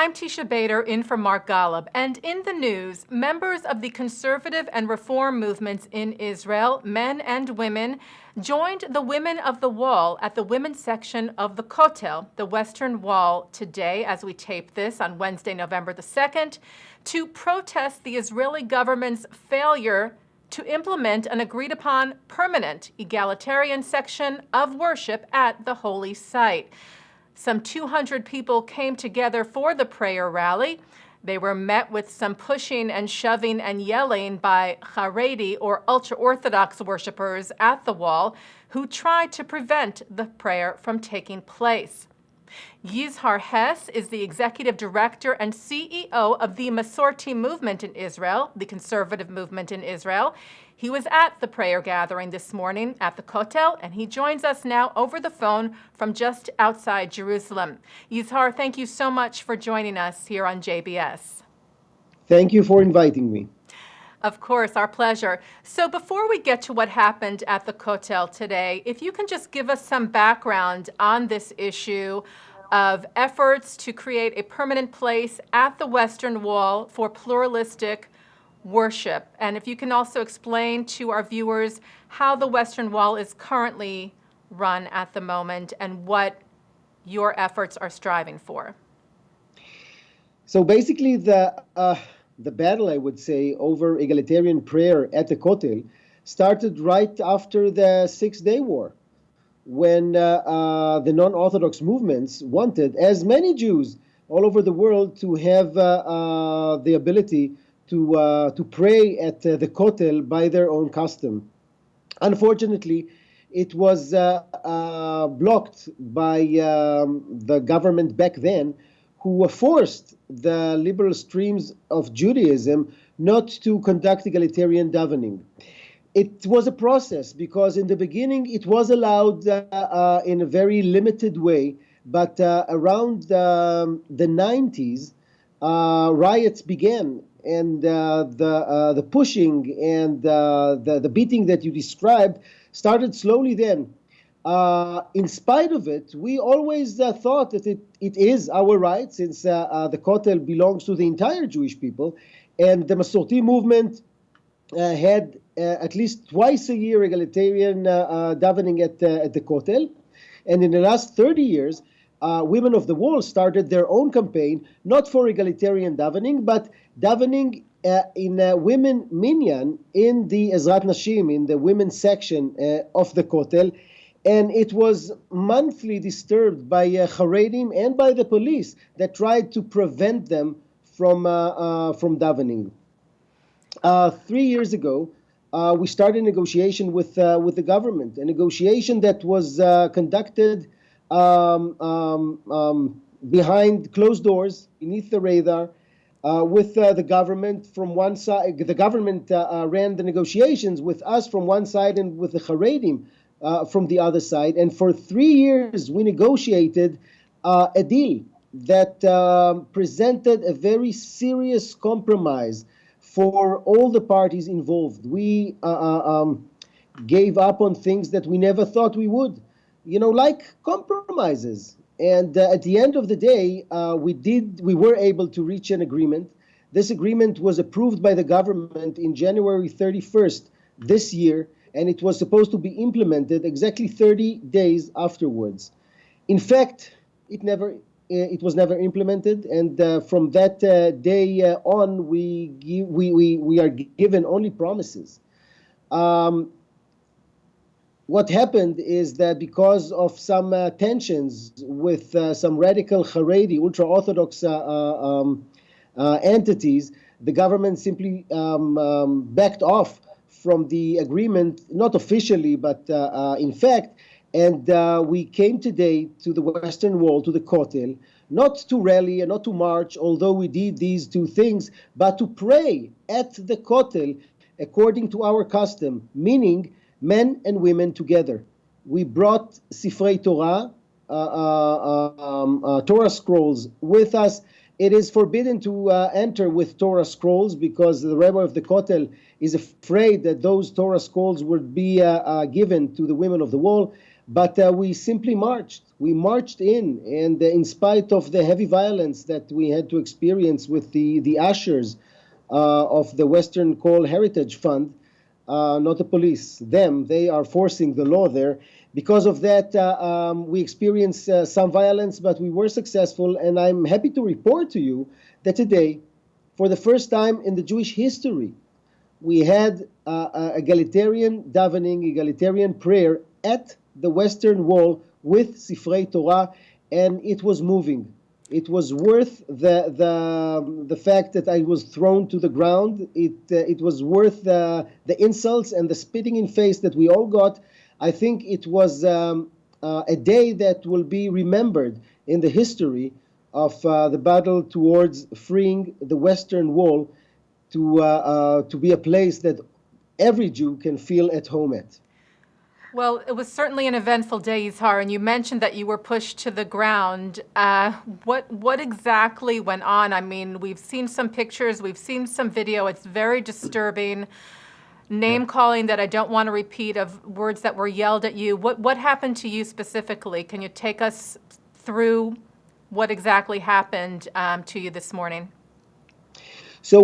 I'm Teisha Bader in for Mark Golub, and in the news, members of the conservative and reform movements in Israel, men and women, joined the Women of the Wall at the women's section of the Kotel, the Western Wall, today as we tape this on Wednesday, November the 2nd, to protest the Israeli government's failure to implement an agreed-upon permanent egalitarian section of worship at the holy site. Some 200 people came together for the prayer rally. They were met with some pushing and shoving and yelling by Haredi or ultra-Orthodox worshipers at the wall who tried to prevent the prayer from taking place. Yizhar Hess is the executive director and CEO of the Masorti movement in Israel, the conservative movement in Israel. He was at the prayer gathering this morning at the Kotel, and he joins us now over the phone from just outside Jerusalem. Yizhar, thank you so much for joining us here on JBS. Thank you for inviting me. Of course, our pleasure. So before we get to what happened at the Kotel today, if you can just give us some background on this issue of efforts to create a permanent place at the Western Wall for pluralistic worship. And if you can also explain to our viewers how the Western Wall is currently run at the moment and what your efforts are striving for. So basically the battle, I would say, over egalitarian prayer at the Kotel started right after the Six-Day War, when the non-Orthodox movements wanted, as many Jews all over the world, to have the ability to pray at the Kotel by their own custom. Unfortunately, it was blocked by the government back then, who forced the liberal streams of Judaism not to conduct egalitarian davening. It was a process because in the beginning it was allowed in a very limited way, but around the 90s, riots began, and the pushing and the beating that you described started slowly then. In spite of it, we always thought that it is our right, since the Kotel belongs to the entire Jewish people, and the Masorti movement had at least twice a year egalitarian davening at the Kotel. And in the last 30 years, Women of the Wall started their own campaign, not for egalitarian davening, but davening in women minyan in the Ezrat Nashim, in the women's section of the Kotel. And it was monthly disturbed by Haredim and by the police that tried to prevent them from davening. 3 years ago, we started a negotiation with the government, a negotiation that was conducted behind closed doors, beneath the radar, with the government from one side. The government ran the negotiations with us from one side and with the Haredim from the other side. And for 3 years, we negotiated a deal that presented a very serious compromise for all the parties involved. We gave up on things that we never thought we would, like compromises. And at the end of the day, we were able to reach an agreement. This agreement was approved by the government in January 31st this year, and it was supposed to be implemented exactly 30 days afterwards. In fact, it was never implemented, and from that day on, we are given only promises. What happened is that because of some tensions with some radical Haredi, ultra-Orthodox entities, the government simply backed off from the agreement, not officially, but in fact. And we came today to the Western Wall, to the Kotel, not to rally and not to march, although we did these two things, but to pray at the Kotel according to our custom, meaning men and women together. We brought Sifrei Torah, Torah scrolls with us. It is forbidden to enter with Torah scrolls because the Rebbe of the Kotel is afraid that those Torah scrolls would be given to the Women of the Wall. But we simply marched. We marched in, and in spite of the heavy violence that we had to experience with the ushers of the Western Call Heritage Fund, not the police, they are forcing the law there. Because of that, we experienced some violence, but we were successful, and I'm happy to report to you that today, for the first time in the Jewish history, we had egalitarian davening, egalitarian prayer at the Western Wall with Sifrei Torah, and it was moving. It was worth the fact that I was thrown to the ground. It was worth the insults and the spitting in face that we all got. I think it was a day that will be remembered in the history of the battle towards freeing the Western Wall to be a place that every Jew can feel at home at. Well, it was certainly an eventful day, Yizhar, and you mentioned that you were pushed to the ground. What exactly went on? I mean, we've seen some pictures, we've seen some video. It's very disturbing. Name calling that I don't want to repeat of words that were yelled at you. What happened to you specifically? Can you take us through what exactly happened to you this morning? So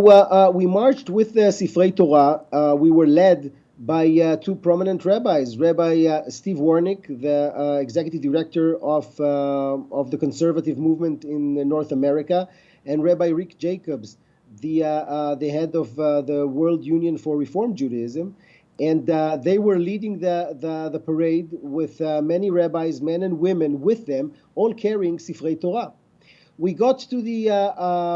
we marched with the Sifrei Torah. We were led by two prominent rabbis, Rabbi Steve Warnick, the executive director of the conservative movement in North America, and Rabbi Rick Jacobs, the head of the World Union for Reform Judaism. And they were leading the parade with many rabbis, men and women with them, all carrying Sifrei Torah. We got to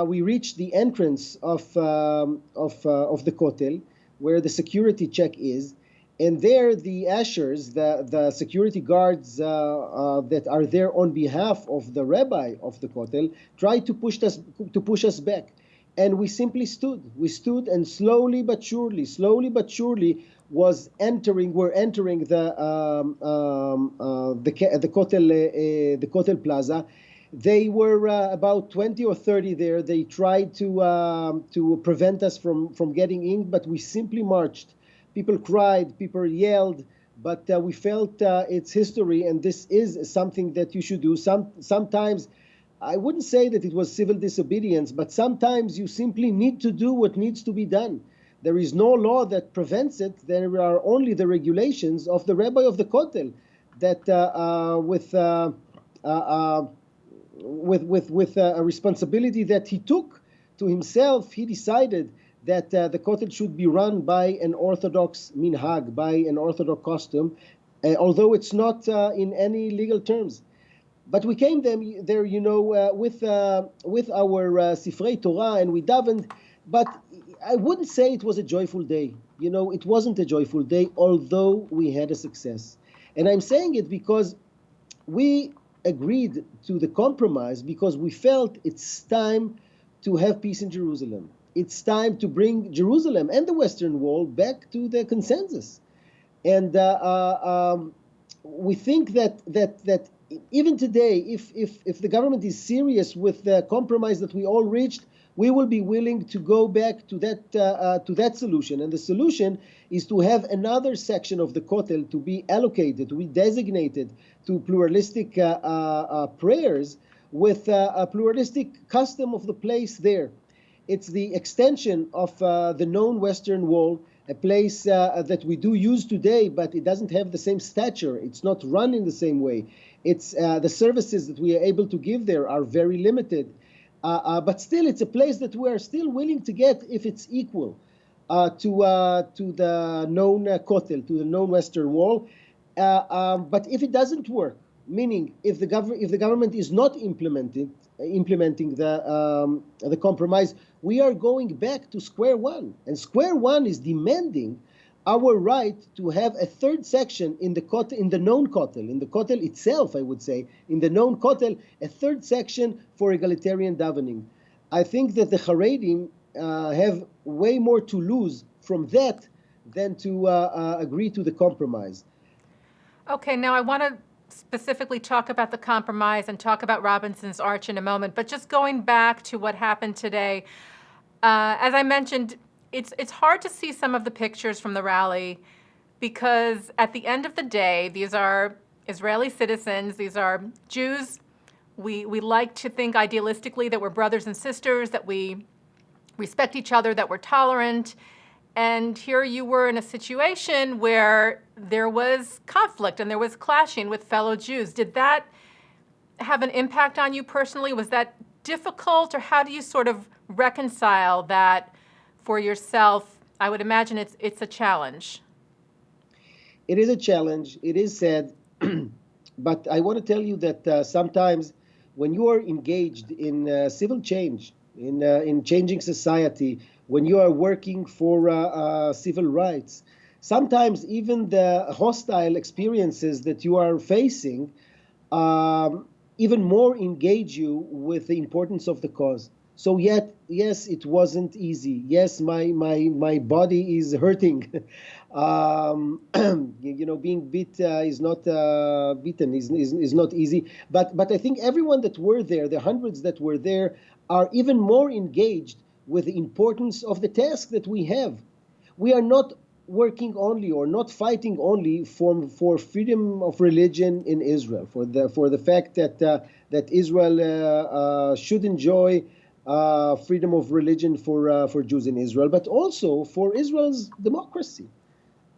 we reached the entrance of the Kotel, where the security check is, and there the ushers, the security guards that are there on behalf of the rabbi of the Kotel, tried to push us back, and we simply stood. We stood, and slowly but surely, we're entering the Kotel Plaza. They were about 20 or 30 there. They tried to prevent us from getting in, but we simply marched. People cried, people yelled, but we felt it's history, and this is something that you should do. Sometimes, I wouldn't say that it was civil disobedience, but sometimes you simply need to do what needs to be done. There is no law that prevents it. There are only the regulations of the rabbi of the Kotel that with a responsibility that he took to himself, he decided that the Kotel should be run by an Orthodox minhag, by an Orthodox custom, although it's not in any legal terms. But we came there, with our Sifrei Torah, and we davened. But I wouldn't say it was a joyful day. It wasn't a joyful day, although we had a success. And I'm saying it because we agreed to the compromise because we felt it's time to have peace in Jerusalem. It's time to bring Jerusalem and the Western Wall back to the consensus. And we think that even today, if the government is serious with the compromise that we all reached, we will be willing to go back to that solution. And the solution is to have another section of the Kotel to be allocated, to be designated to pluralistic prayers with a pluralistic custom of the place there. It's the extension of the known Western Wall, a place that we do use today, but it doesn't have the same stature. It's not run in the same way. It's the services that we are able to give there are very limited. But still, it's a place that we are still willing to get if it's equal to the known Kotel, to the known Western Wall. But if it doesn't work, meaning if the government is not implementing the compromise, we are going back to square one. And square one is demanding our right to have a third section in the Kotel, in the known Kotel, in the Kotel itself, I would say, in the known Kotel, a third section for egalitarian davening. I think that the Haredim have way more to lose from that than to agree to the compromise. Okay, now I want to specifically talk about the compromise and talk about Robinson's Arch in a moment, but just going back to what happened today, as I mentioned, it's hard to see some of the pictures from the rally because at the end of the day, these are Israeli citizens. These are Jews. We like to think idealistically that we're brothers and sisters, that we respect each other, that we're tolerant. And here you were in a situation where there was conflict and there was clashing with fellow Jews. Did that have an impact on you personally? Was that difficult, or how do you sort of reconcile that for yourself? I would imagine it's a challenge. It is a challenge. It is sad. But I want to tell you that sometimes when you are engaged in civil change, in changing society, when you are working for civil rights, sometimes even the hostile experiences that you are facing even more engage you with the importance of the cause. So yet, yes, it wasn't easy. Yes, my body is hurting. Being is not beaten is not easy. But I think everyone that were there, the hundreds that were there, are even more engaged with the importance of the task that we have. We are not working only or not fighting only for freedom of religion in Israel, for the fact that Israel should enjoy freedom of religion for Jews in Israel, but also for Israel's democracy.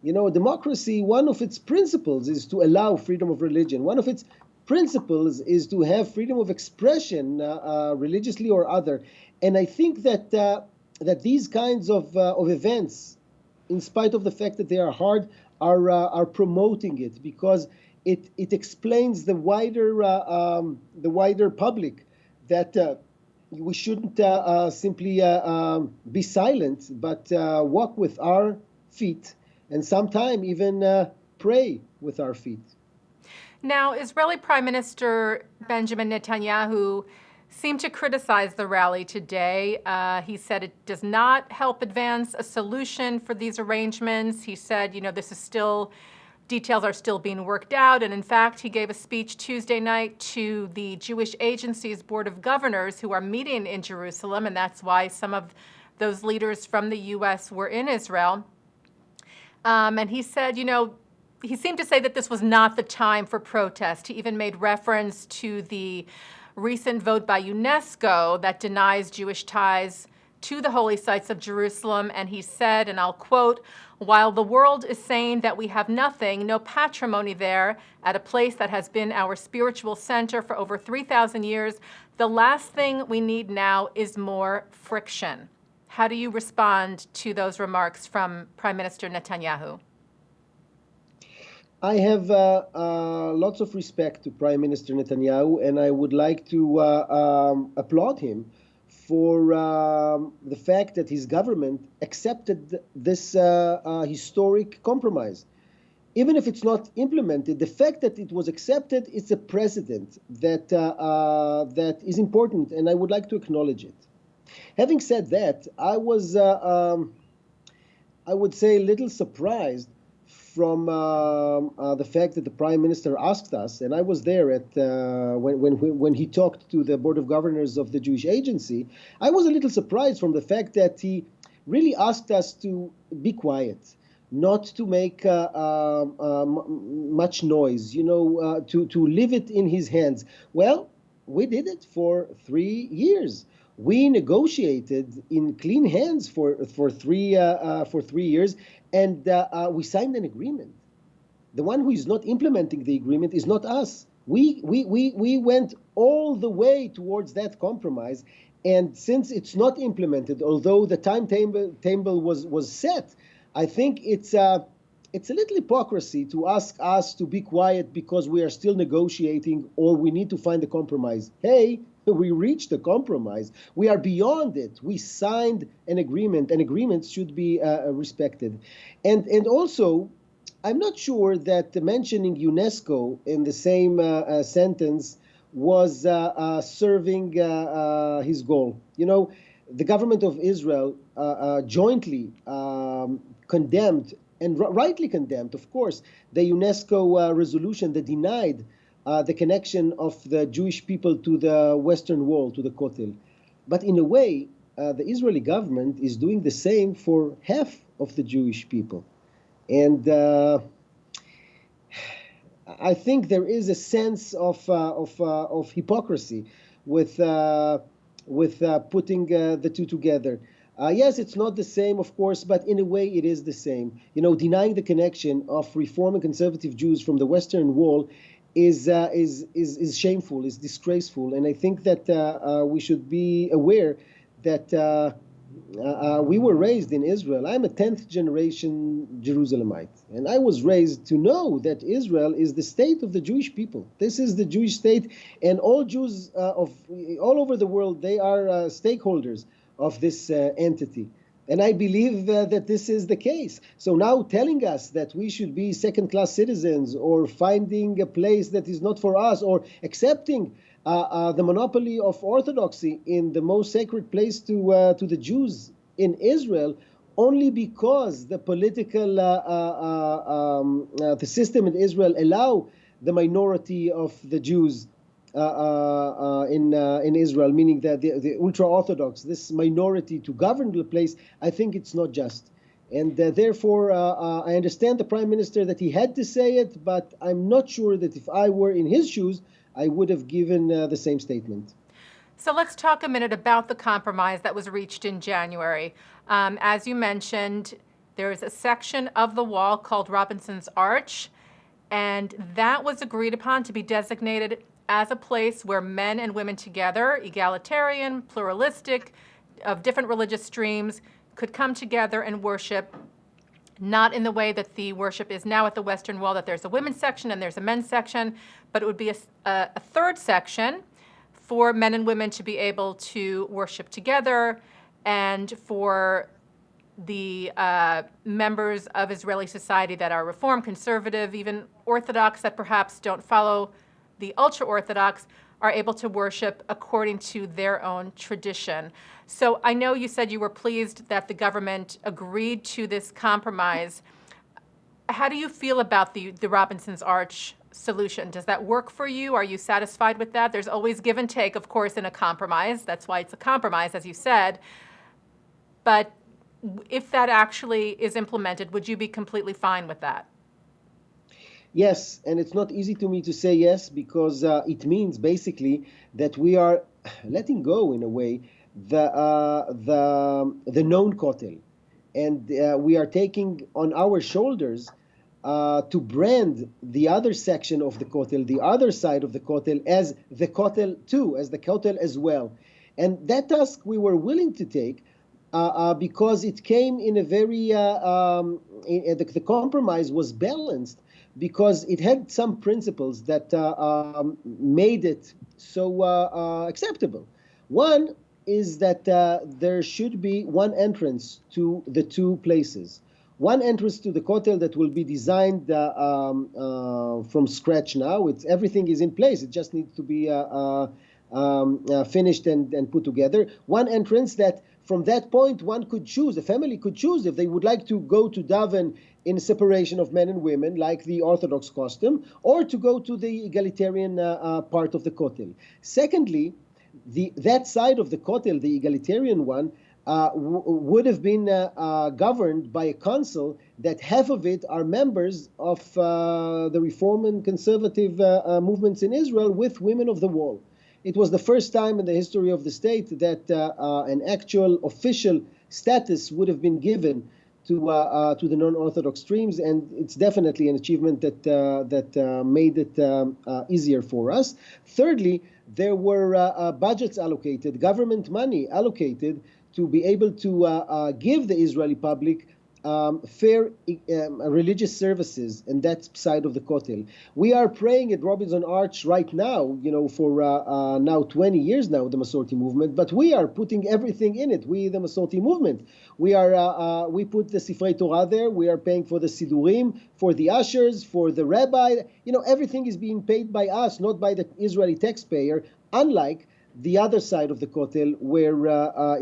Democracy, one of its principles is to allow freedom of religion. One of its principles is to have freedom of expression, religiously or other. And I think that these kinds of events, in spite of the fact that they are hard, are promoting it, because it explains the wider public that we shouldn't simply be silent, but walk with our feet, and sometimes even pray with our feet. Now, Israeli Prime Minister Benjamin Netanyahu seemed to criticize the rally today. He said it does not help advance a solution for these arrangements. He said, this is still, details are still being worked out. And in fact, he gave a speech Tuesday night to the Jewish Agency's Board of Governors who are meeting in Jerusalem. And that's why some of those leaders from the U.S. were in Israel. And he said, he seemed to say that this was not the time for protest. He even made reference to the recent vote by UNESCO that denies Jewish ties to the holy sites of Jerusalem. And he said, and I'll quote, "While the world is saying that we have nothing, no patrimony there, at a place that has been our spiritual center for over 3,000 years, the last thing we need now is more friction." How do you respond to those remarks from Prime Minister Netanyahu? I have lots of respect to Prime Minister Netanyahu, and I would like to applaud him for the fact that his government accepted this historic compromise. Even if it's not implemented, the fact that it was accepted is a precedent that is important, and I would like to acknowledge it. Having said that, I was, I would say, a little surprised from the fact that the Prime Minister asked us, and I was there at when he talked to the Board of Governors of the Jewish Agency. I was a little surprised from the fact that he really asked us to be quiet, not to make much noise, to leave it in his hands. Well, we did it for 3 years. We negotiated in clean hands for 3 years, and we signed an agreement. The one who is not implementing the agreement is not us. We went all the way towards that compromise, and since it's not implemented, although the timetable was set, I think it's a little hypocrisy to ask us to be quiet because we are still negotiating or we need to find a compromise. Hey, we reached a compromise. We are beyond it. We signed an agreement, and agreements should be respected. And also, I'm not sure that mentioning UNESCO in the same sentence was serving his goal. The government of Israel jointly condemned, and rightly condemned, of course, the UNESCO resolution that denied the connection of the Jewish people to the Western Wall, to the Kotel. But in a way, the Israeli government is doing the same for half of the Jewish people. And I think there is a sense of hypocrisy with putting the two together. Yes, it's not the same, of course, but in a way it is the same. Denying the connection of Reform and conservative Jews from the Western Wall is shameful, is disgraceful, and I think that we should be aware that we were raised in Israel. I'm a 10th generation Jerusalemite, and I was raised to know that Israel is the state of the Jewish people. This is the Jewish state, and all Jews of all over the world, they are stakeholders of this entity. And I believe that this is the case. So now telling us that we should be second-class citizens or finding a place that is not for us or accepting the monopoly of orthodoxy in the most sacred place to the Jews in Israel only because the political the system in Israel allow the minority of the Jews in Israel, meaning that the ultra-Orthodox, this minority to govern the place, I think it's not just. And therefore, I understand the Prime Minister that he had to say it, but I'm not sure that if I were in his shoes, I would have given the same statement. So let's talk a minute about the compromise that was reached in January. As you mentioned, there is a section of the wall called Robinson's Arch, and that was agreed upon to be designated as a place where men and women together, egalitarian, pluralistic, of different religious streams, could come together and worship, not in the way that the worship is now at the Western Wall, that there's a women's section and there's a men's section, but it would be a third section for men and women to be able to worship together, and for the members of Israeli society that are Reform, conservative, even Orthodox that perhaps don't follow the ultra-Orthodox, are able to worship according to their own tradition. So I know you said you were pleased that the government agreed to this compromise. How do you feel about the Robinson's Arch solution? Does that work for you? Are you satisfied with that? There's always give and take, of course, in a compromise. That's why it's a compromise, as you said. But if that actually is implemented, would you be completely fine with that? Yes, and it's not easy to me to say yes, because it means basically that we are letting go, in a way, the known Kotel, and we are taking on our shoulders to brand the other section of the Kotel, the other side of the Kotel, as the Kotel too, as the Kotel as well. And that task we were willing to take because it came in a very, the compromise was balanced, because it had some principles that made it so acceptable. One is that there should be one entrance to the two places. One entrance to the Kotel that will be designed from scratch now. Everything is in place. It just needs to be finished and put together. One entrance that from that point one could choose, a family could choose if they would like to go to daven in separation of men and women, like the Orthodox custom, or to go to the egalitarian part of the Kotel. Secondly, that side of the Kotel, the egalitarian one, would have been governed by a council that half of it are members of the Reform and conservative movements in Israel with women of the wall. It was the first time in the history of the state that an actual official status would have been given to the non-Orthodox streams, and it's definitely an achievement that made it easier for us. Thirdly, there were budgets allocated, government money allocated to be able to give the Israeli public fair religious services in that side of the Kotel. We are praying at Robinson Arch right now, for now 20 years now, the Masorti movement, but we are putting everything in it. We, the Masorti movement, we put the Sifrei Torah there. We are paying for the Sidurim, for the ushers, for the rabbi. Everything is being paid by us, not by the Israeli taxpayer, unlike the other side of the Kotel, where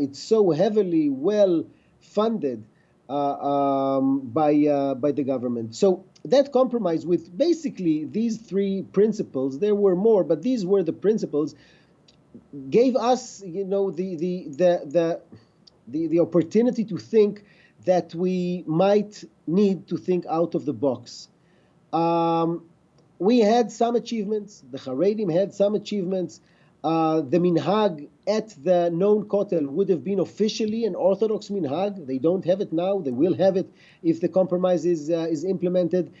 it's so heavily well funded by the government. So that compromise with basically these three principles, there were more, but these were the principles, gave us, the opportunity to think that we might need to think out of the box. We had some achievements. The Haredim had some achievements. The minhag at the known Kotel would have been officially an Orthodox minhag. They don't have it now. They will have it if the compromise is implemented.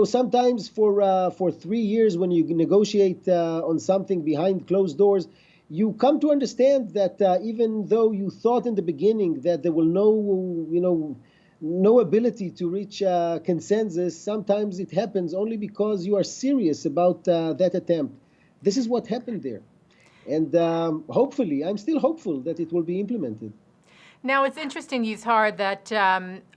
Sometimes for 3 years when you negotiate on something behind closed doors, you come to understand that even though you thought in the beginning that there will no ability to reach consensus, sometimes it happens only because you are serious about that attempt. This is what happened there. And hopefully, I'm still hopeful that it will be implemented. Now, it's interesting, Yizhar, that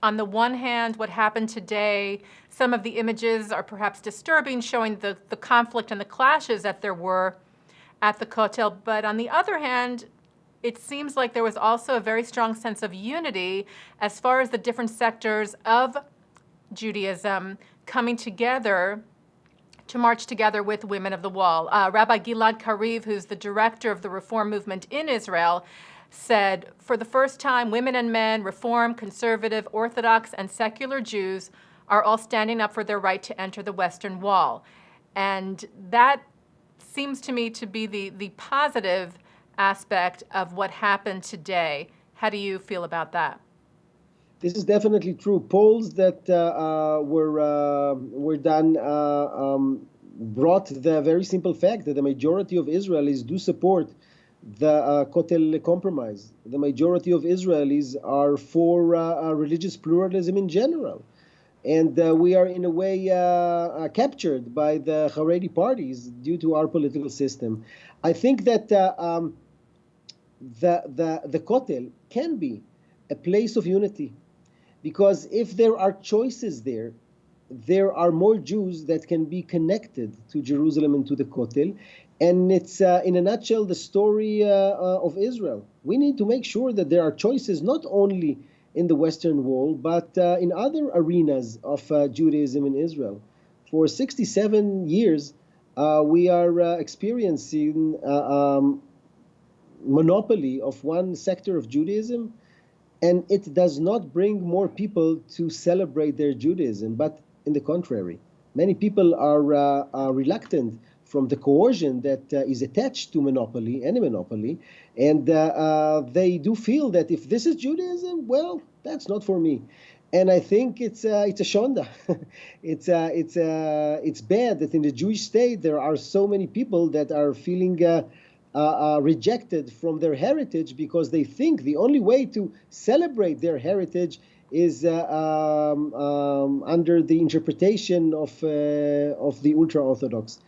on the one hand, what happened today, some of the images are perhaps disturbing, showing the conflict and the clashes that there were at the Kotel. But on the other hand, it seems like there was also a very strong sense of unity as far as the different sectors of Judaism coming together to march together with Women of the Wall. Rabbi Gilad Kariv, who's the director of the Reform movement in Israel, said, for the first time, women and men, Reform, conservative, Orthodox, and secular Jews are all standing up for their right to enter the Western Wall. And that seems to me to be the positive aspect of what happened today. How do you feel about that? This is definitely true. Polls that were done brought the very simple fact that the majority of Israelis do support the Kotel compromise. The majority of Israelis are for religious pluralism in general. And we are, in a way, captured by the Haredi parties due to our political system. I think that the Kotel can be a place of unity, because if there are choices there, there are more Jews that can be connected to Jerusalem and to the Kotel. And it's, in a nutshell, the story of Israel. We need to make sure that there are choices not only in the Western Wall, but in other arenas of Judaism in Israel. For 67 years, we are experiencing monopoly of one sector of Judaism, and it does not bring more people to celebrate their Judaism, but in the contrary. Many people are reluctant from the coercion that is attached to any monopoly, and they do feel that if this is Judaism, well, that's not for me. And I think it's a shonda. It's bad that in the Jewish state there are so many people that are feeling rejected from their heritage because they think the only way to celebrate their heritage is under the interpretation of the ultra-Orthodox.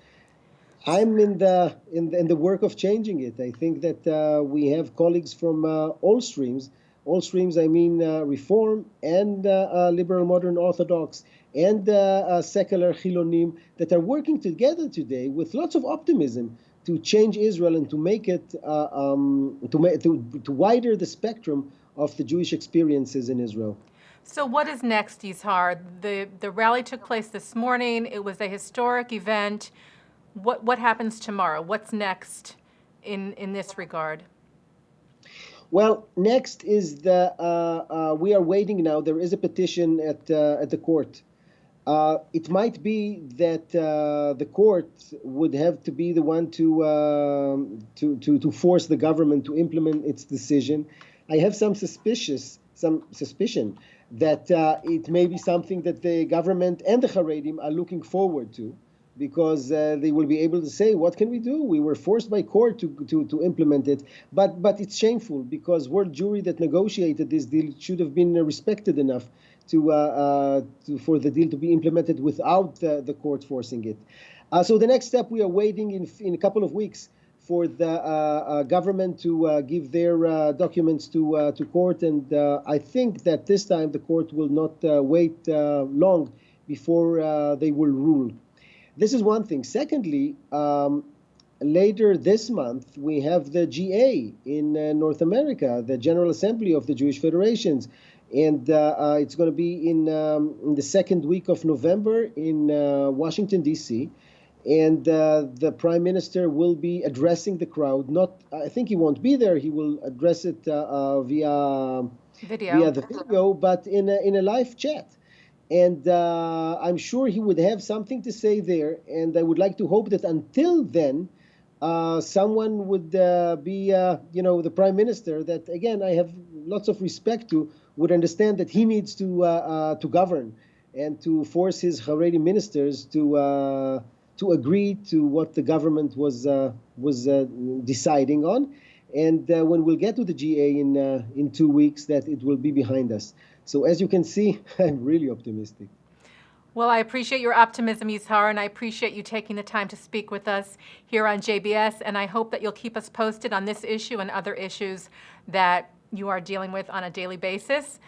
I'm in the work of changing it. I think that we have colleagues from all streams. All streams, I mean Reform and liberal modern Orthodox and secular Chilonim that are working together today with lots of optimism to change Israel and to make it to wider the spectrum of the Jewish experiences in Israel. So what is next, Yizhar? The rally took place this morning. It was a historic event. What happens tomorrow? What's next in this regard? Well, next is we are waiting now. There is a petition at the court. It might be that the court would have to be the one to force the government to implement its decision. I have some suspicion that it may be something that the government and the Haredim are looking forward to, because they will be able to say, what can we do? We were forced by court to implement it. But it's shameful, because World Jewry that negotiated this deal should have been respected enough for the deal to be implemented without the court forcing it. So the next step, we are waiting in a couple of weeks for the government to give their documents to court. And I think that this time the court will not wait long before they will rule. This is one thing. Secondly, later this month, we have the GA in North America, the General Assembly of the Jewish Federations. And it's going to be in the second week of November in Washington, D.C. And the Prime Minister will be addressing the crowd. I think he won't be there. He will address it via the video, but in a live chat. And I'm sure he would have something to say there. And I would like to hope that until then, someone would be, the prime minister that, again, I have lots of respect to, would understand that he needs to govern and to force his Haredi ministers to agree to what the government was deciding on. And when we'll get to the GA in 2 weeks, that it will be behind us. So as you can see, I'm really optimistic. Well, I appreciate your optimism, Yizhar, and I appreciate you taking the time to speak with us here on JBS, and I hope that you'll keep us posted on this issue and other issues that you are dealing with on a daily basis.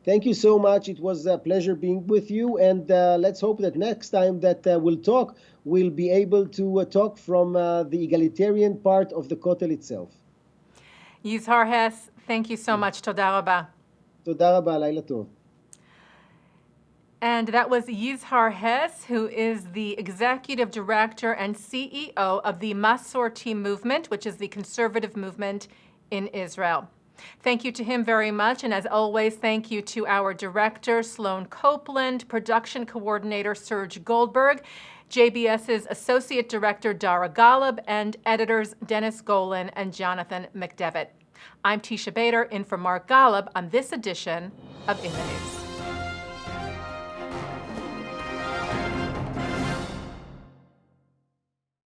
Thank you so much. It was a pleasure being with you, and let's hope that next time that we'll talk, we'll be able to talk from the egalitarian part of the Kotel itself. Yizhar Hess, thank you so much. Toda rabba. Toda rabba, Laila tov. And that was Yizhar Hess, who is the Executive Director and CEO of the Masorti movement, which is the conservative movement in Israel. Thank you to him very much. And as always, thank you to our director, Sloan Copeland, production coordinator, Serge Goldberg, JBS's Associate Director, Dara Golub, and editors, Dennis Golan and Jonathan McDevitt. I'm Teisha Bader, in for Mark Golub on this edition of In the News.